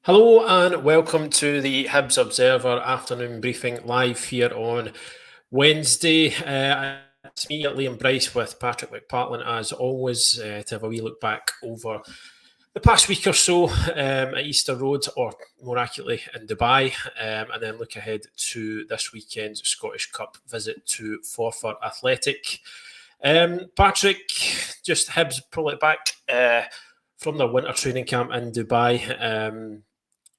Hello and welcome to the Hibs Observer afternoon briefing live here on Wednesday. It's me, Liam Bryce, with Patrick McPartlin as always to have a wee look back over the past week or so at Easter Road, or more accurately in Dubai, and then look ahead to this weekend's Scottish Cup visit to Forfar Athletic. Patrick, just Hibs probably back from their winter training camp in Dubai.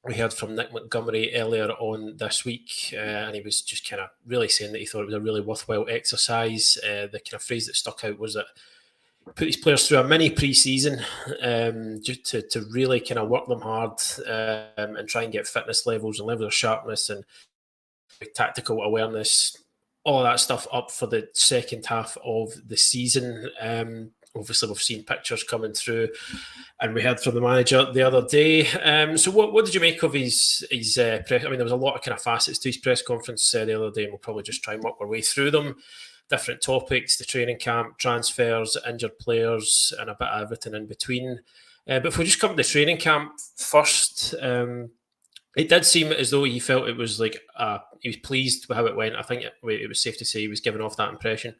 We heard from Nick Montgomery earlier on this week, and he was just kind of really saying that he thought it was a really worthwhile exercise. The kind of phrase that stuck out was that he put these players through a mini pre-season just to really kind of work them hard and try and get fitness levels and level of sharpness and tactical awareness, all of that stuff up for the second half of the season. Obviously, we've seen pictures coming through, and we heard from the manager the other day. So, what did you make of his press? I mean, there was a lot of kind of facets to his press conference the other day, and we'll probably just try and work our way through them. Different topics: the training camp, transfers, injured players, and a bit of everything in between. But if we just come to the training camp first, it did seem as though he felt it was like he was pleased with how it went. I think it was safe to say he was giving off that impression.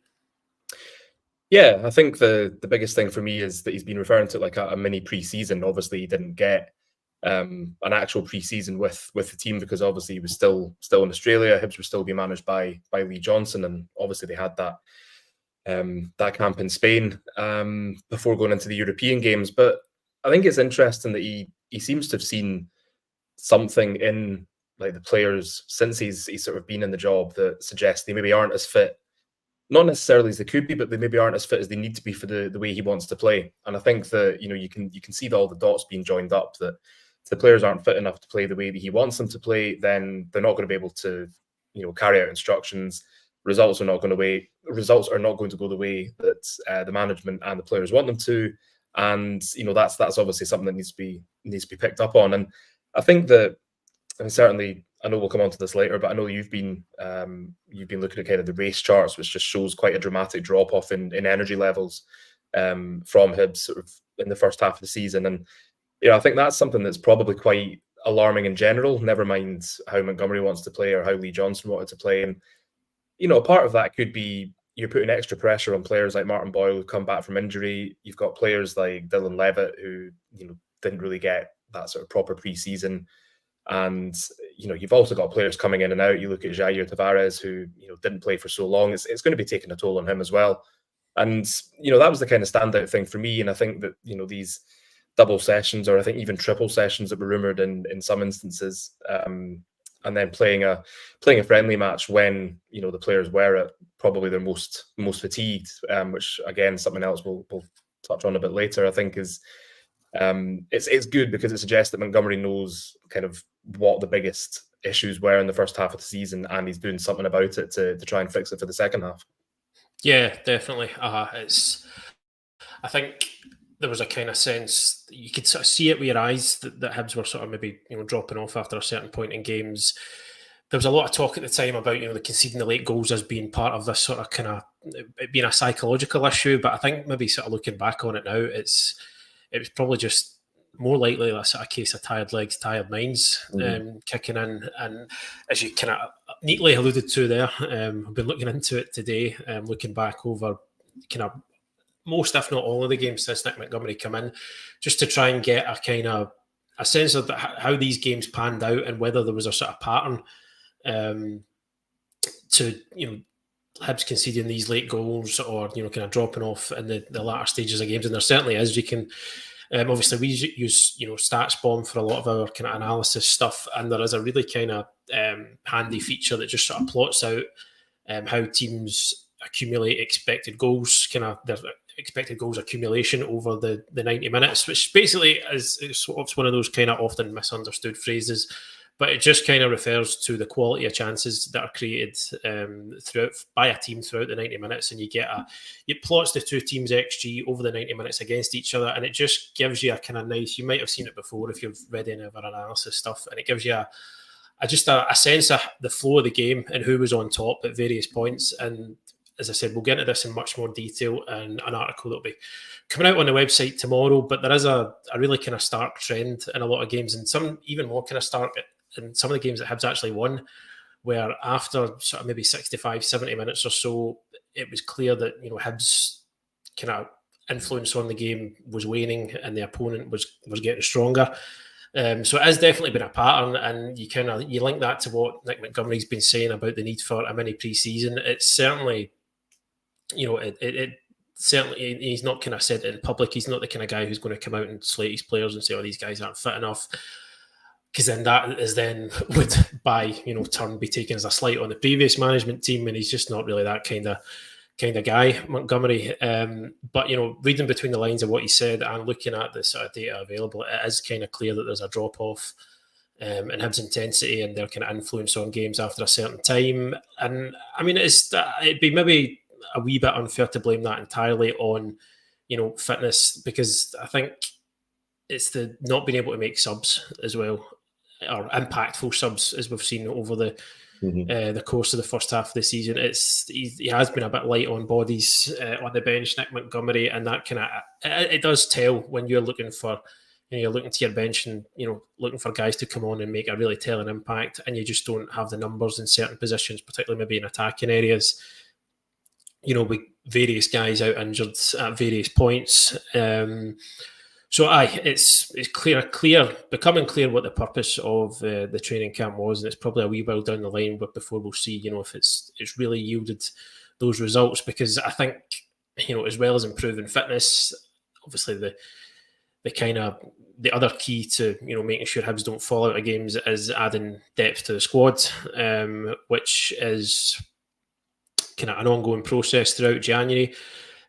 Yeah, I think the biggest thing for me is that he's been referring to like a mini pre-season. Obviously, he didn't get an actual pre-season with the team because obviously he was still in Australia. Hibs were still being managed by Lee Johnson, and obviously they had that camp in Spain before going into the European games. But I think it's interesting that he seems to have seen something in like the players since he's sort of been in the job that suggests they maybe aren't as fit. Not necessarily as they could be, but they maybe aren't as fit as they need to be for the way he wants to play. And I think that you can see all the dots being joined up. That if the players aren't fit enough to play the way that he wants them to play, then they're not going to be able to carry out instructions. Results are not going to go the way that the management and the players want them to. And that's obviously something that needs to be picked up on. And I think that, and certainly, I know we'll come on to this later, but I know you've been looking at kind of the race charts, which just shows quite a dramatic drop off in energy levels from Hibs sort of in the first half of the season. And I think that's something that's probably quite alarming in general. Never mind how Montgomery wants to play or how Lee Johnson wanted to play. And part of that could be you're putting extra pressure on players like Martin Boyle who come back from injury. You've got players like Dylan Levitt who didn't really get that sort of proper pre-season. And you've also got players coming in and out. You look at Jair Tavares, who didn't play for so long. It's going to be taking a toll on him as well. And that was the kind of standout thing for me. And I think that these double sessions, or I think even triple sessions that were rumored in some instances, and then playing a friendly match when the players were at probably their most fatigued, which again something else we'll touch on a bit later. I think is. It's good because it suggests that Montgomery knows kind of what the biggest issues were in the first half of the season, and he's doing something about it to try and fix it for the second half. Yeah, definitely. I think there was a kind of sense you could sort of see it with your eyes that Hibs were sort of maybe dropping off after a certain point in games. There was a lot of talk at the time about the conceding the late goals as being part of this sort of kind of it being a psychological issue, but I think maybe sort of looking back on it now, it was probably just more likely a sort of case of tired legs, tired minds kicking in. And as you kind of neatly alluded to there, I've been looking into it today, looking back over kind of most, if not all of the games since Nick Montgomery come in, just to try and get a kind of a sense of how these games panned out and whether there was a sort of pattern to, Hibs conceding these late goals or kind of dropping off in the latter stages of games, and there certainly is. You can obviously we use StatsBomb for a lot of our kind of analysis stuff, and there is a really kind of handy feature that just sort of plots out how teams accumulate expected goals, kind of their expected goals accumulation over the 90 minutes, which basically is it's one of those kind of often misunderstood phrases. But it just kind of refers to the quality of chances that are created throughout by a team throughout the 90 minutes, and it plots the two teams' XG over the 90 minutes against each other, and it just gives you a kind of nice. You might have seen it before if you've read any of our analysis stuff, and it gives you a sense of the flow of the game and who was on top at various points. And as I said, we'll get into this in much more detail in an article that'll be coming out on the website tomorrow. But there is a really kind of stark trend in a lot of games, and some even more kind of stark in some of the games that Hibs actually won, where after sort of maybe 65, 70 minutes or so, it was clear that, Hibs kind of influence on the game was waning and the opponent was getting stronger. So it has definitely been a pattern, and you link that to what Nick Montgomery's been saying about the need for a mini pre-season. It's certainly, it certainly, he's not kind of said it in public. He's not the kind of guy who's going to come out and slate his players and say, "Oh, these guys aren't fit enough," because then that is then would by turn be taken as a slight on the previous management team, and he's just not really that kind of guy, Montgomery. But reading between the lines of what he said and looking at the sort of data available, it is kind of clear that there's a drop off in Hibs' intensity and their kind of influence on games after a certain time. And I mean, it'd be maybe a wee bit unfair to blame that entirely on fitness, because I think it's the not being able to make subs as well, or impactful subs, as we've seen over the course of the first half of the season. He has been a bit light on bodies on the bench, Nick Montgomery, and that it does tell when you're looking for, you're looking to your bench and looking for guys to come on and make a really telling impact, and you just don't have the numbers in certain positions, particularly maybe in attacking areas. With various guys out injured at various points. So it's becoming clear what the purpose of the training camp was, and it's probably a wee while down the line, but before we'll see, if it's really yielded those results, because I think, as well as improving fitness, obviously the other key to making sure Hibs don't fall out of games is adding depth to the squad, which is kind of an ongoing process throughout January.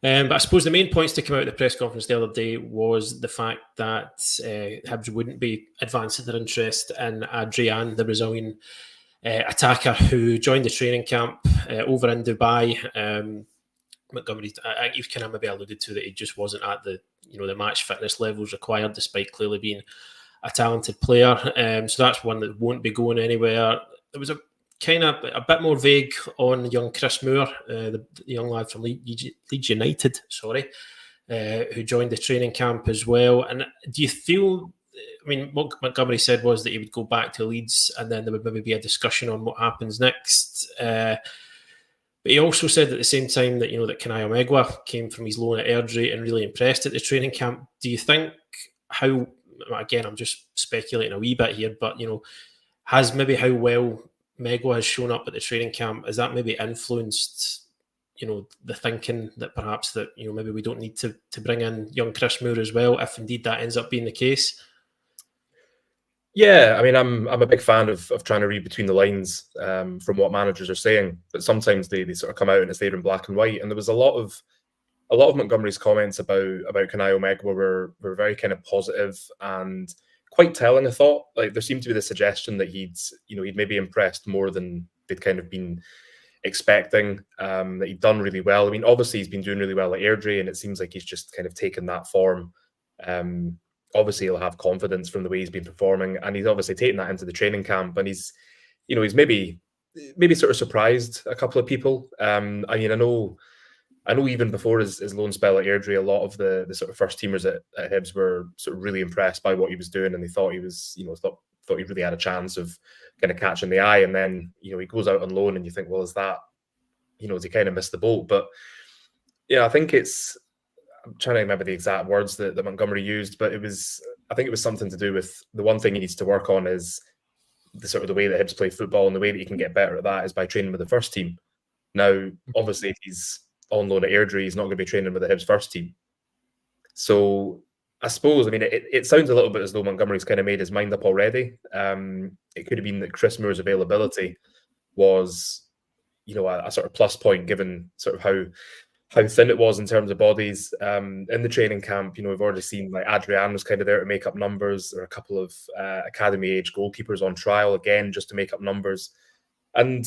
But I suppose the main points to come out of the press conference the other day was the fact that Hibs wouldn't be advancing their interest in Adrian, the Brazilian attacker who joined the training camp over in Dubai. Montgomery, you've kind of maybe alluded to that he just wasn't at the match fitness levels required, despite clearly being a talented player. So that's one that won't be going anywhere. There was a bit more vague on young Chris Moore, the young lad from Leeds United, who joined the training camp as well. And do you feel, what Montgomery said was that he would go back to Leeds and then there would maybe be a discussion on what happens next. But he also said at the same time that, that Kanayo Megwa came from his loan at Airdrie and really impressed at the training camp. Do you think again, I'm just speculating a wee bit here, but, has maybe how well Megwa has shown up at the training camp, has that maybe influenced, the thinking that perhaps that, maybe we don't need to bring in young Chris Moore as well, if indeed that ends up being the case? Yeah, I'm a big fan of trying to read between the lines from what managers are saying, but sometimes they sort of come out and it's there in black and white. And there was a lot of Montgomery's comments about Kanayo Megwa were very kind of positive and quite telling. I thought, like, there seemed to be the suggestion that he'd maybe impressed more than they'd kind of been expecting, that he'd done really well. Obviously he's been doing really well at Airdrie, and it seems like he's just kind of taken that form. Obviously he'll have confidence from the way he's been performing, and he's obviously taken that into the training camp, and he's maybe sort of surprised a couple of people. I know even before his loan spell at Airdrie, a lot of the sort of first teamers at Hibs were sort of really impressed by what he was doing, and they thought he was, thought he really had a chance of kind of catching the eye. And then, he goes out on loan, and you think, well, is that, has he kind of missed the boat? But yeah, I think I'm trying to remember the exact words that Montgomery used, but I think it was something to do with the one thing he needs to work on is the way that Hibs play football, and the way that he can get better at that is by training with the first team. Now, obviously, if he's on loan at Airdrie, he's not going to be training with the Hibs first team. So I suppose, it sounds a little bit as though Montgomery's kind of made his mind up already. It could have been that Chris Moore's availability was, a sort of plus point, given sort of how thin it was in terms of bodies. In the training camp, we've already seen like Adrian was kind of there to make up numbers. There are a couple of academy age goalkeepers on trial, again, just to make up numbers. And,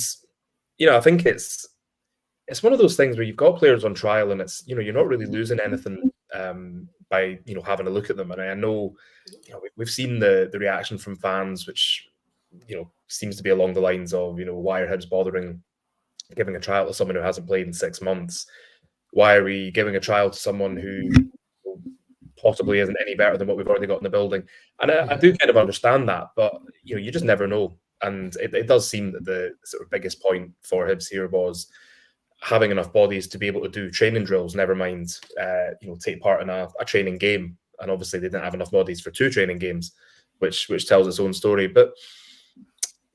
I think it's one of those things where you've got players on trial, and it's, you're not really losing anything by, having a look at them. And I know, we've seen the reaction from fans, which, seems to be along the lines of, why are Hibs bothering giving a trial to someone who hasn't played in 6 months? Why are we giving a trial to someone who possibly isn't any better than what we've already got in the building? And I do kind of understand that, but you just never know. And it does seem that the sort of biggest point for Hibs here was having enough bodies to be able to do training drills, never mind, take part in a training game. And obviously they didn't have enough bodies for 2 training games, which tells its own story. But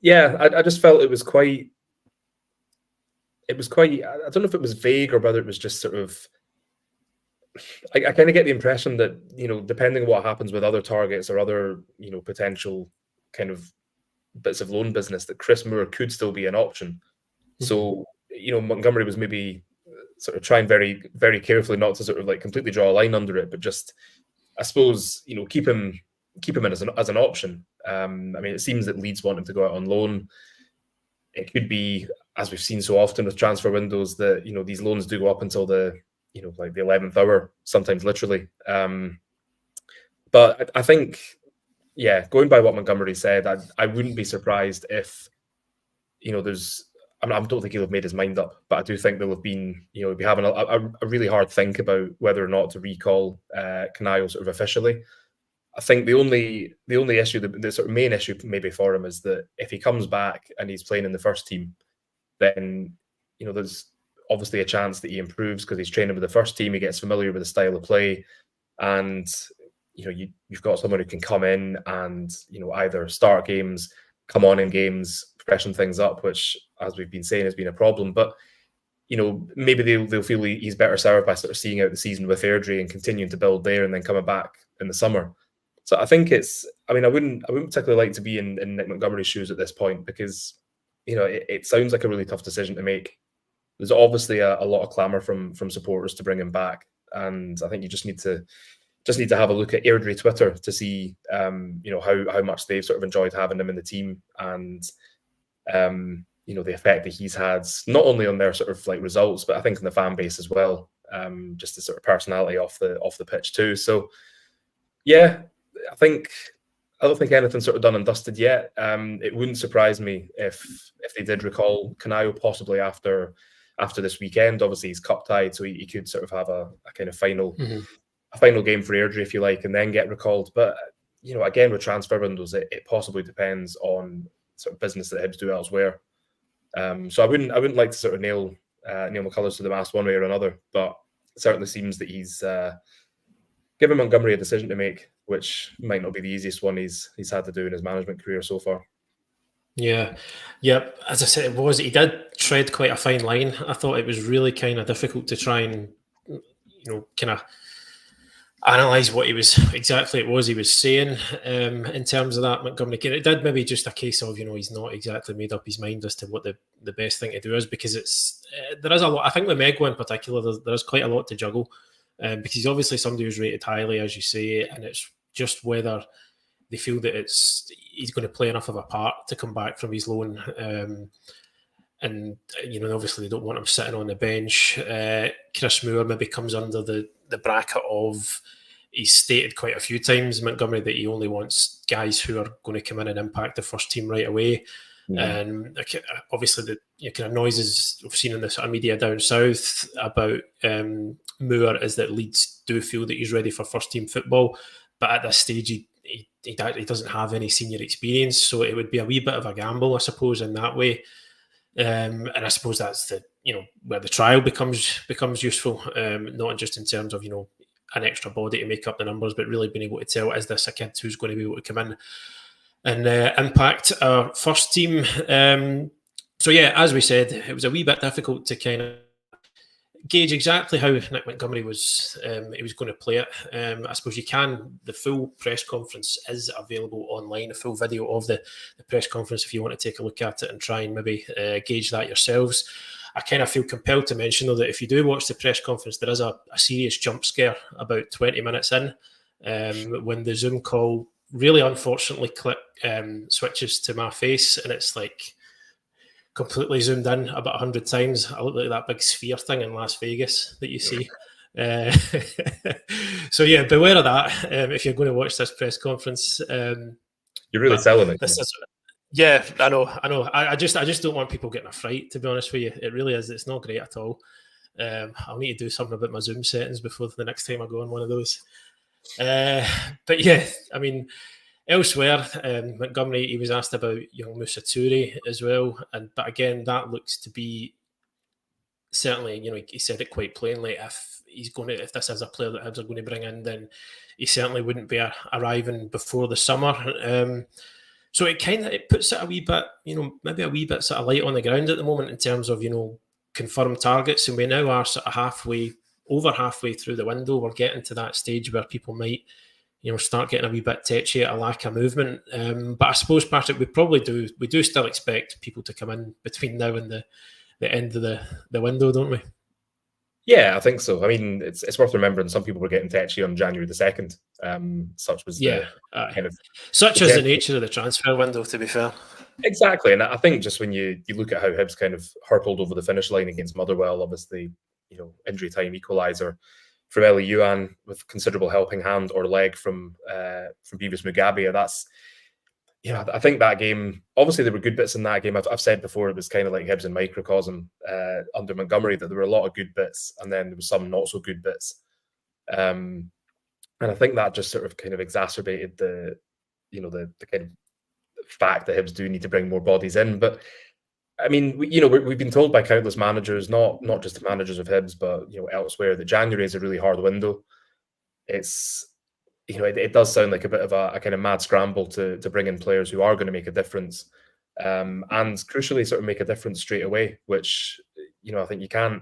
yeah, I just felt it was quite, I don't know if it was vague or whether it was just sort of, I kind of get the impression that, depending on what happens with other targets or other, potential kind of bits of loan business, that Chris Moore could still be an option. So, Montgomery was maybe sort of trying very, very carefully not to sort of like completely draw a line under it, but just, I suppose, keep him in as an option. I mean, it seems that Leeds want him to go out on loan. It could be, as we've seen so often with transfer windows, that these loans do go up until the like the 11th hour, sometimes literally. But I think, yeah, going by what Montgomery said, I wouldn't be surprised if there's. I don't think he'll have made his mind up, but I do think there'll have been, be having a really hard think about whether or not to recall Canayo sort of officially. I think the only issue, the sort of main issue maybe for him, is that if he comes back and he's playing in the first team, then there's obviously a chance that he improves because he's training with the first team, he gets familiar with the style of play, and you've got someone who can come in and either start games, come on in games, freshen things up, which, as we've been saying, has been a problem. But maybe they'll feel he's better served by sort of seeing out the season with Airdrie and continuing to build there, and then coming back in the summer. So I think it's. I mean, I wouldn't particularly like to be in Nick Montgomery's shoes at this point, because it sounds like a really tough decision to make. There's obviously a lot of clamour from supporters to bring him back, and I think you just need to have a look at Airdrie Twitter to see how much they've sort of enjoyed having him in the team, and the effect that he's had not only on their sort of like results, but I think in the fan base as well. Just the sort of personality off the pitch too. So yeah, I don't think anything's sort of done and dusted yet. It wouldn't surprise me if they did recall Canayo possibly after this weekend. Obviously he's cup tied, so he could sort of have a kind of final game for Airdrie, if you like, and then get recalled. But again, with transfer windows, it possibly depends on sort of business that Hibs do elsewhere. So I wouldn't like to sort of nail my colours to the mast one way or another, but it certainly seems that he's given Montgomery a decision to make, which might not be the easiest one he's had to do in his management career so far. Yeah. As I said, he did tread quite a fine line. I thought it was really kind of difficult to try and kind of analyse what he was saying in terms of that Montgomery. It did maybe just a case of he's not exactly made up his mind as to what the best thing to do is, because there is a lot. I think with Megwo in particular, there is quite a lot to juggle, because he's obviously somebody who's rated highly, as you say, and it's just whether they feel that he's going to play enough of a part to come back from his loan. And obviously they don't want him sitting on the bench. Chris Moore maybe comes under the bracket of, he's stated quite a few times, Montgomery, that he only wants guys who are going to come in and impact the first team right away. And obviously the kind of noises we've seen in the sort of media down south about Moore is that Leeds do feel that he's ready for first team football, but at this stage he doesn't have any senior experience, so it would be a wee bit of a gamble, I suppose, in that way. And I suppose that's where the trial becomes useful, not just in terms of an extra body to make up the numbers, but really being able to tell, is this a kid who's going to be able to come in and impact our first team. So yeah, as we said, it was a wee bit difficult to kind of gauge exactly how Nick Montgomery was going to play it. I suppose the full press conference is available online, a full video of the press conference if you want to take a look at it and try and maybe gauge that yourselves. I kind of feel compelled to mention, though, that if you do watch the press conference, there is a serious jump scare about 20 minutes in, when the Zoom call really unfortunately switches to my face, and it's like completely zoomed in about 100 times. I look like that big sphere thing in Las Vegas that you see. So yeah, beware of that if you're going to watch this press conference. You're really selling it. Yeah, I know. I just don't want people getting a fright, to be honest with you. It really is. It's not great at all. I'll need to do something about my Zoom settings before the next time I go on one of those. But yeah, I mean, elsewhere, Montgomery, he was asked about young Musa Toure as well, but again, that looks to be certainly, he said it quite plainly. If this is a player that Hibs are going to bring in, then he certainly wouldn't be arriving before the summer. So it puts it a wee bit, maybe a wee bit sort of light on the ground at the moment in terms of confirmed targets, and we now are sort of over halfway through the window. We're getting to that stage where people might start getting a wee bit tetchy at a lack of movement. But I suppose, Patrick, we do still expect people to come in between now and the end of the window, don't we? Yeah, I think so. I mean, it's worth remembering some people were getting tetchy on January the 2nd. Such was the kind of such is the nature of the transfer window, to be fair. Exactly, and I think just when you look at how Hibs kind of hurtled over the finish line against Motherwell, obviously, injury time equaliser from Eli Yuan with considerable helping hand or leg from Beavis Mugabe. That's, I think that game, obviously there were good bits in that game. I've said before, it was kind of like Hibs in microcosm under Montgomery, that there were a lot of good bits and then there was some not so good bits. And I think that just sort of kind of exacerbated the kind of fact that Hibs do need to bring more bodies in. But I mean, we've been told by countless managers, not just the managers of Hibs, but elsewhere, that January is a really hard window. It's it does sound like a bit of a kind of mad scramble to bring in players who are going to make a difference, and crucially, sort of make a difference straight away. Which I think you can't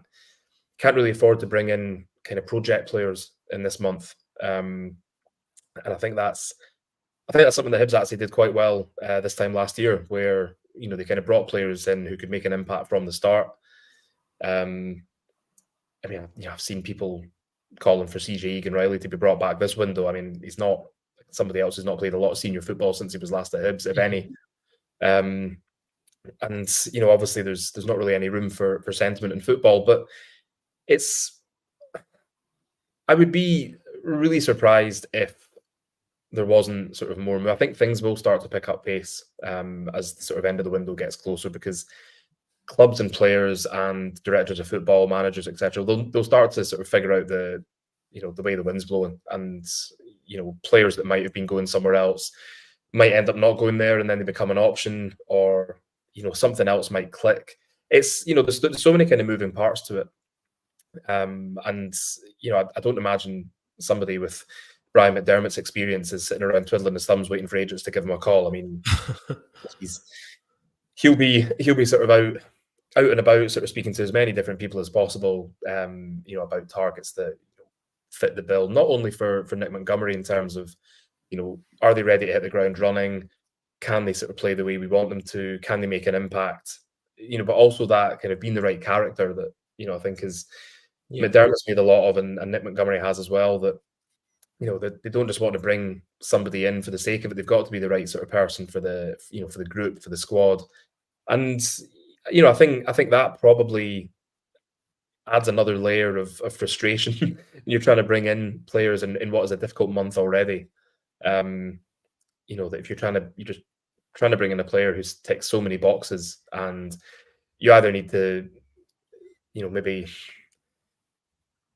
really afford to bring in kind of project players in this month. And I think that's something that Hibs actually did quite well this time last year, where they kind of brought players in who could make an impact from the start. I mean, I've seen people calling for CJ Egan-Riley to be brought back this window. I mean, he's not somebody else who's not played a lot of senior football since he was last at Hibs, if any. And obviously there's not really any room for sentiment in football, but I would be really surprised if there wasn't sort of more. I think things will start to pick up pace as the sort of end of the window gets closer, because clubs and players and directors of football, managers, etc., they'll start to sort of figure out the way the wind's blowing, and players that might have been going somewhere else might end up not going there, and then they become an option, or something else might click. It's there's so many kind of moving parts to it, and I don't imagine somebody with Brian McDermott's experience is sitting around twiddling his thumbs waiting for agents to give him a call. I mean, he'll be sort of out and about, sort of speaking to as many different people as possible, about targets that fit the bill, not only for Nick Montgomery in terms of, are they ready to hit the ground running? Can they sort of play the way we want them to? Can they make an impact? But also that kind of being the right character that, I think McDermott's made a lot of, and Nick Montgomery has as well, that they don't just want to bring somebody in for the sake of it. They've got to be the right sort of person for the for the group, for the squad. And I think that probably adds another layer of frustration. You're trying to bring in players in what is a difficult month already. That if you're just trying to bring in a player who ticks so many boxes, and you either need to maybe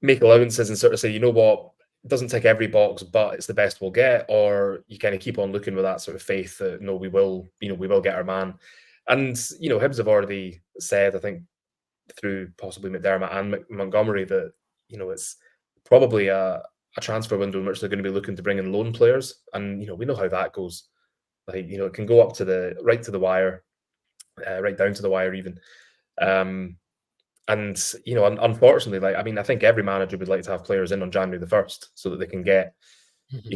make allowances and sort of say, what, it doesn't tick every box, but it's the best we'll get, or you kind of keep on looking with that sort of faith that no, we will get our man. And Hibs have already said, I think, through possibly McDermott and Montgomery, that it's probably a transfer window in which they're going to be looking to bring in loan players, and we know how that goes. Like it can go up to right to the wire, right down to the wire even. And unfortunately, I think every manager would like to have players in on January the 1st so that they can get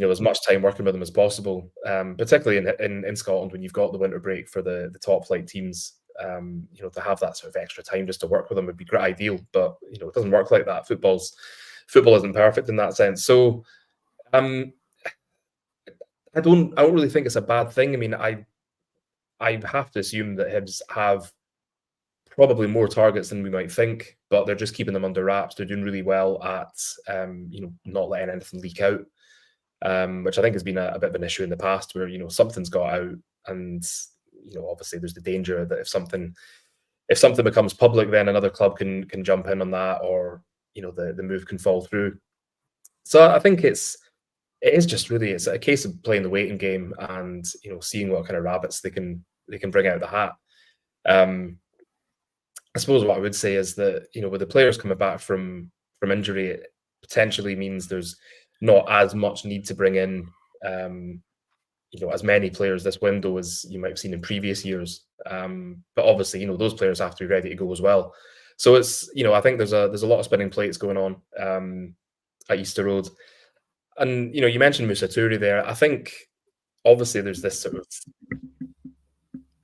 as much time working with them as possible. Particularly in Scotland, when you've got the winter break for the top flight teams, to have that sort of extra time just to work with them would be great, ideal. But it doesn't work like that. Football isn't perfect in that sense. So I don't really think it's a bad thing. I mean, I have to assume that Hibs have probably more targets than we might think, but they're just keeping them under wraps. They're doing really well at not letting anything leak out, which I think has been a bit of an issue in the past, where something's got out and obviously there's the danger that if something becomes public, then another club can jump in on that, or the move can fall through. So I think it is just really, it's a case of playing the waiting game and seeing what kind of rabbits they can bring out of the hat. I suppose what I would say is that with the players coming back from injury, it potentially means there's not as much need to bring in as many players this window as you might have seen in previous years. But obviously, those players have to be ready to go as well. So it's I think there's a lot of spinning plates going on at Easter Road. And you mentioned Moussa Touré there. I think obviously there's this sort of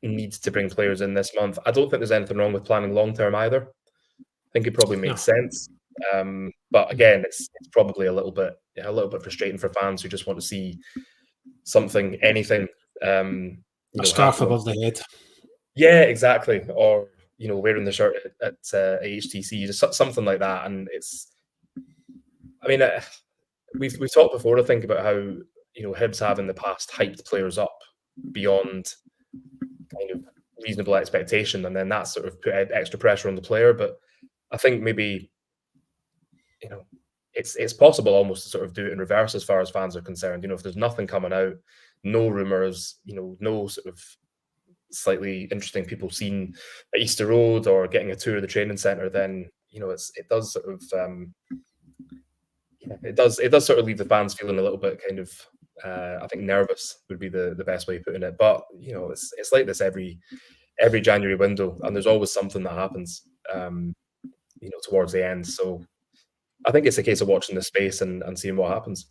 need to bring players in this month. I don't think there's anything wrong with planning long term either. I think it probably makes sense. But again, it's probably a little bit frustrating for fans who just want to see something, anything. A scarf above the head. Yeah, exactly. Or wearing the shirt at HTC, just something like that. And we've talked before, I think, about how Hibs have in the past hyped players up beyond kind of reasonable expectation, and then that sort of put extra pressure on the player. But I think maybe it's possible almost to sort of do it in reverse as far as fans are concerned. If there's nothing coming out, no rumours, no sort of slightly interesting people seen at Easter Road or getting a tour of the training centre, then it does sort of it does sort of leave the fans feeling a little bit kind of I think nervous would be the best way of putting it. But it's like this every January window, and there's always something that happens towards the end. So I think it's a case of watching the space and seeing what happens.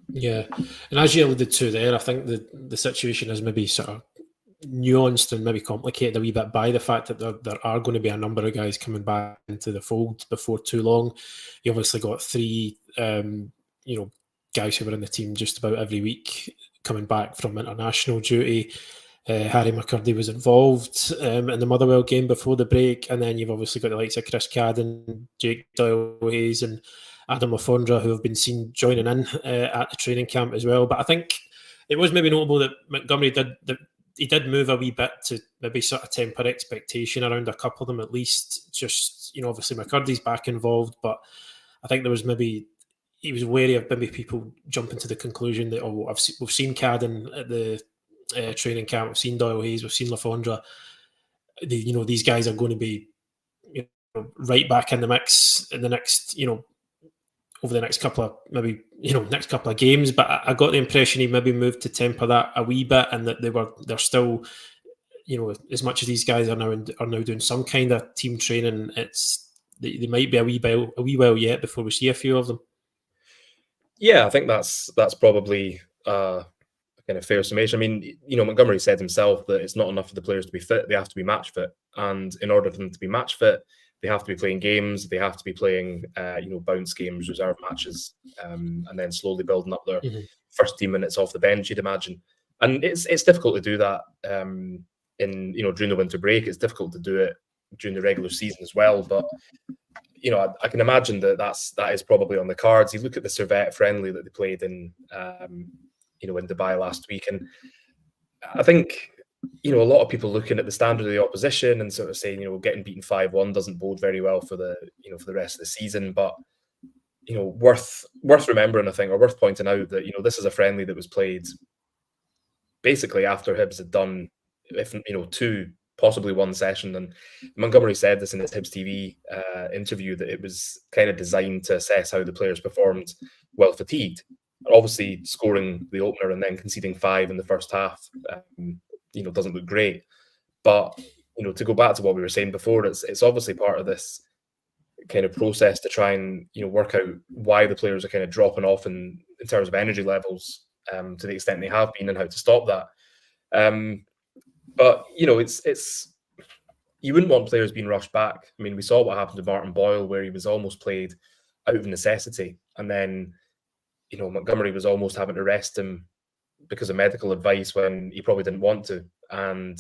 Yeah, and as you alluded to there, I think the situation is maybe sort of nuanced and maybe complicated a wee bit by the fact that there are going to be a number of guys coming back into the fold before too long. You obviously got three, guys who were in the team just about every week coming back from international duty. Harry McCurdy was involved in the Motherwell game before the break, and then you've obviously got the likes of Chris Cadden, Jake Doyle-Hayes and Adam Lafondra, who have been seen joining in at the training camp as well. But I think it was maybe notable that Montgomery did move a wee bit to maybe sort of temper expectation around a couple of them at least. Just, obviously McCurdy's back involved, but I think there was maybe, he was wary of maybe people jumping to the conclusion that, we've seen Cadden at the training camp, we've seen Doyle-Hayes, we've seen Lafondra. These guys are going to be right back in the mix in the next, over the next couple of games. But I got the impression he maybe moved to temper that a wee bit, and that they're still, as much as these guys are now doing some kind of team training, they might be a wee while yet before we see a few of them. Yeah, I think that's probably a kind of fair summation. I mean, Montgomery said himself that it's not enough for the players to be fit; they have to be match fit, and in order for them to be match fit, they have to be playing games. They have to be playing, bounce games, reserve matches, and then slowly building up their first team minutes off the bench. You'd imagine, and it's difficult to do that during the winter break. It's difficult to do it during the regular season as well. But I can imagine that is probably on the cards. You look at the Servette friendly that they played in Dubai last week, and I think a lot of people looking at the standard of the opposition and sort of saying, getting beaten 5-1 doesn't bode very well for the rest of the season. But worth remembering, I think, or worth pointing out that this is a friendly that was played basically after Hibs had done, two, possibly one session. And Montgomery said this in his Hibs TV interview, that it was kind of designed to assess how the players performed while fatigued. Obviously, scoring the opener and then conceding 5 in the first half, doesn't look great. But to go back to what we were saying before, it's obviously part of this kind of process to try and work out why the players are kind of dropping off in terms of energy levels to the extent they have been, and how to stop that. But it's you wouldn't want players being rushed back. I mean, we saw what happened to Martin Boyle, where he was almost played out of necessity, and then Montgomery was almost having to rest him because of medical advice when he probably didn't want to. And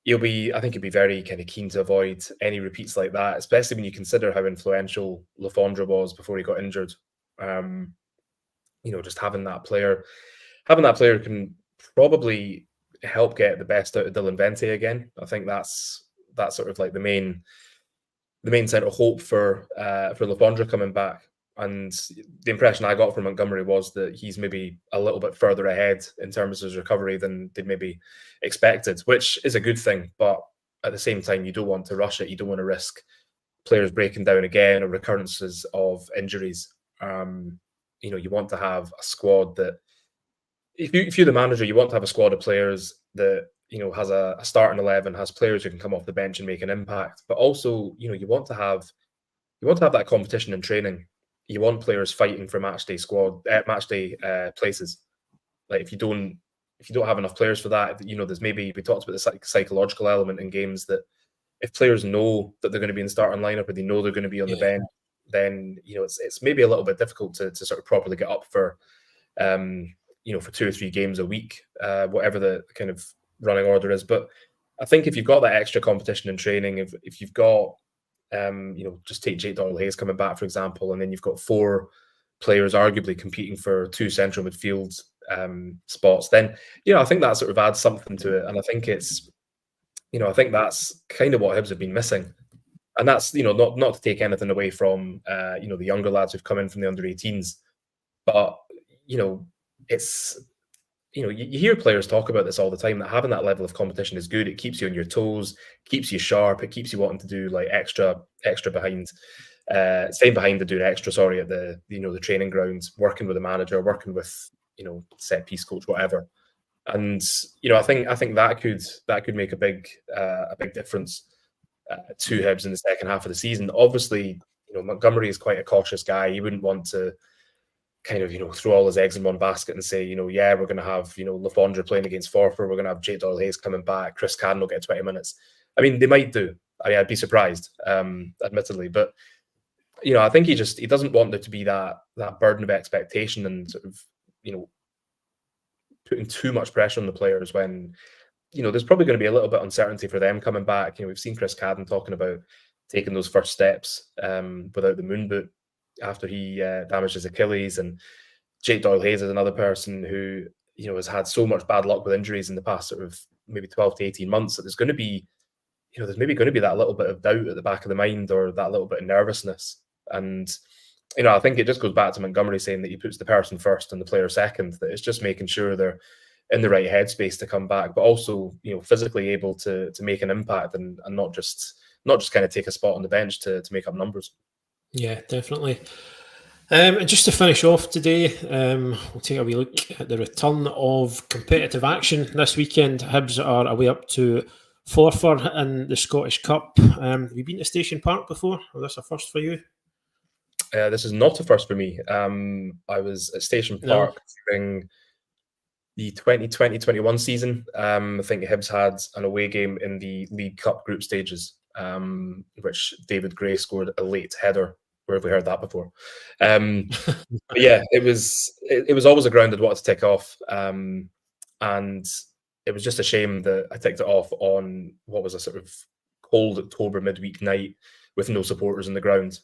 I think he'll be very kind of keen to avoid any repeats like that, especially when you consider how influential Lafondra was before he got injured. Just having that player can probably help get the best out of Dylan Vente again. I think that's sort of like the main sense of hope for Lafondra coming back. And the impression I got from Montgomery was that he's maybe a little bit further ahead in terms of his recovery than they'd maybe expected, which is a good thing. But at the same time, you don't want to rush it. You don't want to risk players breaking down again or recurrences of injuries. You want to have a squad that, if you're the manager, you want to have a squad of players that has a starting 11, has players who can come off the bench and make an impact. But also, you want to have that competition in training. You want players fighting for matchday places. Like if you don't have enough players for that, there's maybe, we talked about the psychological element in games, that if players know that they're going to be in the starting lineup or they know they're going to be on the bench, then it's maybe a little bit difficult to sort of properly get up for for 2 or 3 games a week, whatever the kind of running order is. But I think if you've got that extra competition in training, if you've got just take Jake Doyle-Hayes coming back, for example, and then you've got 4 players arguably competing for 2 central midfield spots, then I think that sort of adds something to it. And I think I think that's kind of what Hibs have been missing. And that's not to take anything away from the younger lads who've come in from the under-18s, but it's you hear players talk about this all the time, that having that level of competition is good. It keeps you on your toes, keeps you sharp, it keeps you wanting to do like extra behind, staying behind to do extra, at the the training grounds, working with a manager, working with set piece coach, whatever. And I think that could make a big difference to Hibs in the second half of the season. Obviously, Montgomery is quite a cautious guy. He wouldn't want to kind of throw all his eggs in one basket and say we're going to have Lafondra playing against Forfar, we're going to have Jake Doyle-Hayes coming back, Chris Cadden will get 20 minutes. I mean, they might do. I'd be surprised, admittedly, but I think he doesn't want there to be that burden of expectation and sort of putting too much pressure on the players when there's probably going to be a little bit of uncertainty for them coming back. We've seen Chris Cadden talking about taking those first steps without the moon boot after he damaged his Achilles, and Jake Doyle-Hayes is another person who has had so much bad luck with injuries in the past sort of maybe 12 to 18 months that there's going to be there's maybe going to be that little bit of doubt at the back of the mind, or that little bit of nervousness. And I think it just goes back to Montgomery saying that he puts the person first and the player second, that it's just making sure they're in the right headspace to come back, but also physically able to make an impact and not just kind of take a spot on the bench to make up numbers. Yeah, definitely. And just to finish off today, we'll take a wee look at the return of competitive action this weekend. Hibs are away up to Forfar in the Scottish Cup. Have you been to Station Park before? Or this a first for you? This is not a first for me. I was at Station Park during the 2020-21 season. I think Hibs had an away game in the League Cup group stages, which David Gray scored a late header. Where have we heard that before? But yeah, it was always a ground I'd wanted to tick off, and it was just a shame that I ticked it off on what was a sort of cold October midweek night with no supporters in the ground.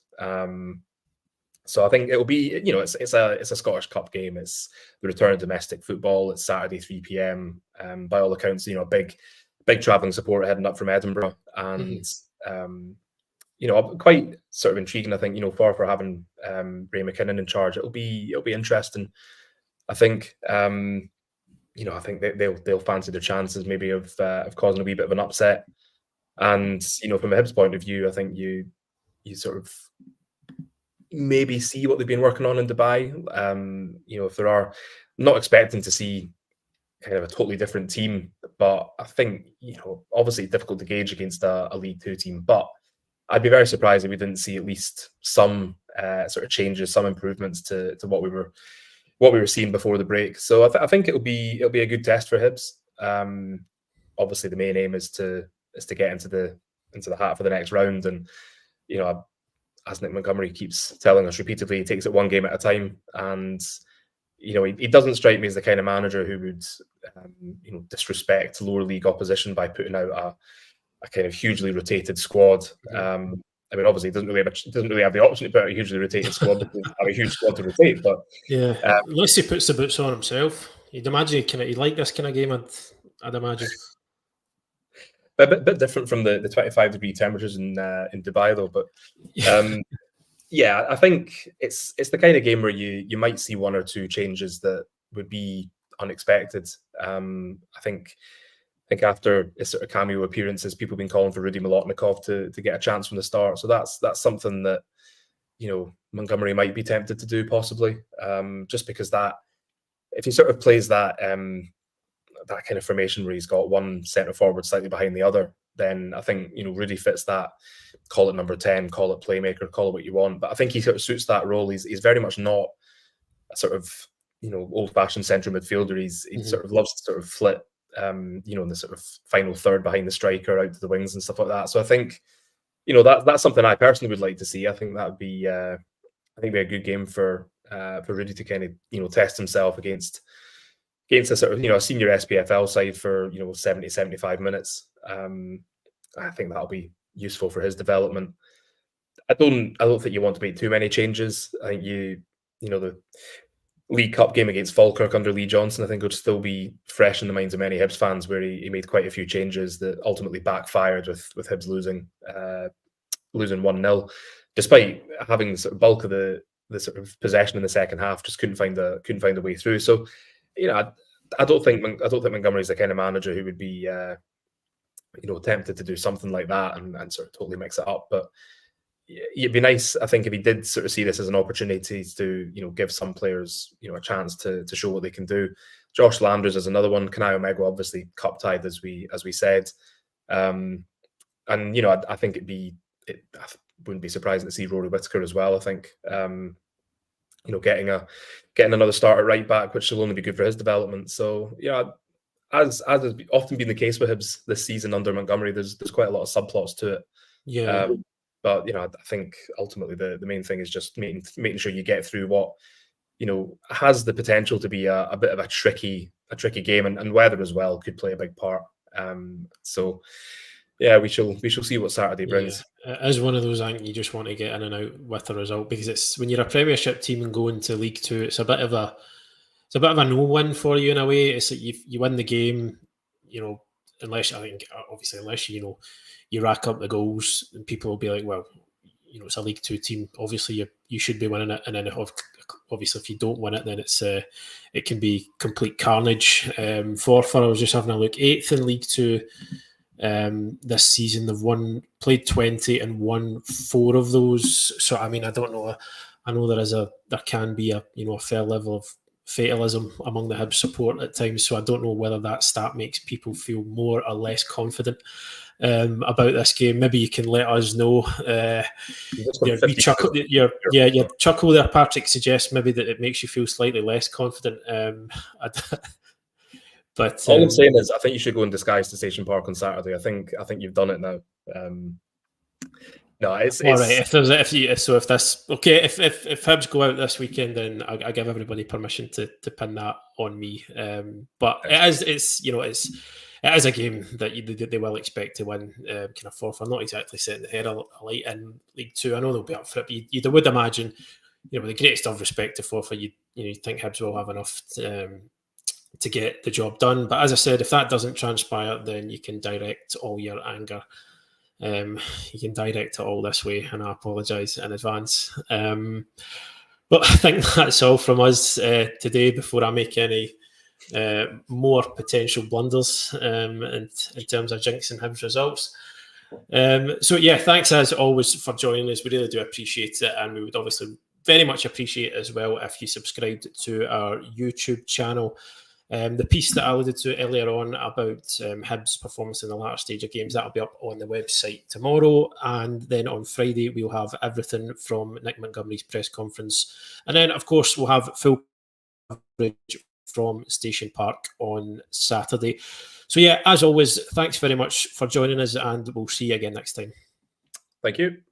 So I think it will be, it's a Scottish Cup game. It's the return of domestic football. It's Saturday 3 p.m. By all accounts, big travelling support heading up from Edinburgh, and quite sort of intriguing. I think for having Ray McKinnon in charge, it'll be interesting. I think I think they'll fancy their chances maybe of causing a wee bit of an upset. And from a Hibs point of view, I think you sort of maybe see what they've been working on in Dubai. If there are, not expecting to see kind of a totally different team, but I think obviously difficult to gauge against a League Two team. But I'd be very surprised if we didn't see at least some sort of changes, some improvements to what we were seeing before the break. So I think it'll be a good test for Hibs. Obviously, the main aim is to get into the hat for the next round, and as Nick Montgomery keeps telling us repeatedly, he takes it one game at a time. And he doesn't strike me as the kind of manager who would disrespect lower league opposition by putting out a kind of hugely rotated squad. I mean, obviously, he doesn't really have the option to put out a hugely rotated squad because have a huge squad to rotate. But yeah, unless he puts the boots on himself. You'd imagine he'd like this kind of game, I'd imagine. A bit different from the 25-degree temperatures in Dubai, though. But yeah, I think it's the kind of game where you might see one or two changes that would be unexpected. I think after his sort of cameo appearances, people have been calling for Rudy Molotnikov to get a chance from the start. So that's something that, you know, Montgomery might be tempted to do possibly, just because that if he sort of plays that that kind of formation where he's got one centre forward slightly behind the other, then I think, you know, Rudy fits that. Call it number 10, call it playmaker, call it what you want. But I think he sort of suits that role. He's very much not a sort of, you know, old-fashioned central midfielder. He sort of loves to sort of flit, you know, in the sort of final third behind the striker out to the wings and stuff like that. So I think, you know, that's something I personally would like to see. I think that would be, I think, be a good game for Rudy to kind of, you know, test himself against a sort of, you know, a senior SPFL side for, you know, 70, 75 minutes. I think that'll be useful for his development. I don't think you want to make too many changes. I think you know, the League Cup game against Falkirk under Lee Johnson, I think would still be fresh in the minds of many Hibs fans, where he made quite a few changes that ultimately backfired with Hibs losing 1-0, despite having the sort of bulk of the sort of possession in the second half. Just couldn't find a way through. So, you know, I don't think Montgomery's the kind of manager who would be you know, tempted to do something like that and sort of totally mix it up. But it'd be nice, I think, if he did sort of see this as an opportunity to, you know, give some players, you know, a chance to show what they can do. Josh Landers is another one. Kanai Omega, obviously cup tied, as we said. And, you know, I think I wouldn't be surprising to see Rory Whittaker as well. I think, you know, getting another start at right back, which will only be good for his development. So, yeah, as has often been the case with Hibs this season under Montgomery, there's quite a lot of subplots to it. Yeah. But, you know, I think ultimately the main thing is just making sure you get through what, you know, has the potential to be a bit of a tricky game, and weather as well could play a big part. So yeah, we shall see what Saturday brings. Yeah. It is one of those, I think, you just want to get in and out with the result, because it's when you're a Premiership team and going to League Two, it's a bit of a no-win for you in a way. It's like you win the game, you know, unless you know, you rack up the goals, and people will be like, well, you know, it's a League Two team. Obviously, you should be winning it, and then obviously if you don't win it, then it can be complete carnage. Forfar, I was just having a look, 8th in League Two this season. They've played 20 and won 4 of those. So I mean, I don't know. I know there can be a fair level of fatalism among the Hibs support at times. So I don't know whether that stat makes people feel more or less confident about this game. Maybe you can let us know. Your chuckle there, Patrick, suggests maybe that it makes you feel slightly less confident. But all I'm saying is, I think you should go in disguise to Station Park on Saturday. I think you've done it now. No, it's all right. If Hibs go out this weekend, then I give everybody permission to pin that on me. But it is a game that they will expect to win. Kind of Forfar, not exactly setting the head alight in League Two. I know they'll be up for it. But you would imagine, you know, with the greatest of respect to Forfar, you think Hibs will have enough to get the job done. But as I said, if that doesn't transpire, then you can direct all your anger. You can direct it all this way, and I apologise in advance. But I think that's all from us today, before I make any more potential blunders in terms of jinxing Hibs results. So yeah, thanks as always for joining us. We really do appreciate it, and we would obviously very much appreciate as well if you subscribed to our YouTube channel. The piece that I alluded to earlier on about Hibs' performance in the latter stage of games, that'll be up on the website tomorrow. And then on Friday, we'll have everything from Nick Montgomery's press conference. And then, of course, we'll have full coverage from Station Park on Saturday. So yeah, as always, thanks very much for joining us, and we'll see you again next time. Thank you.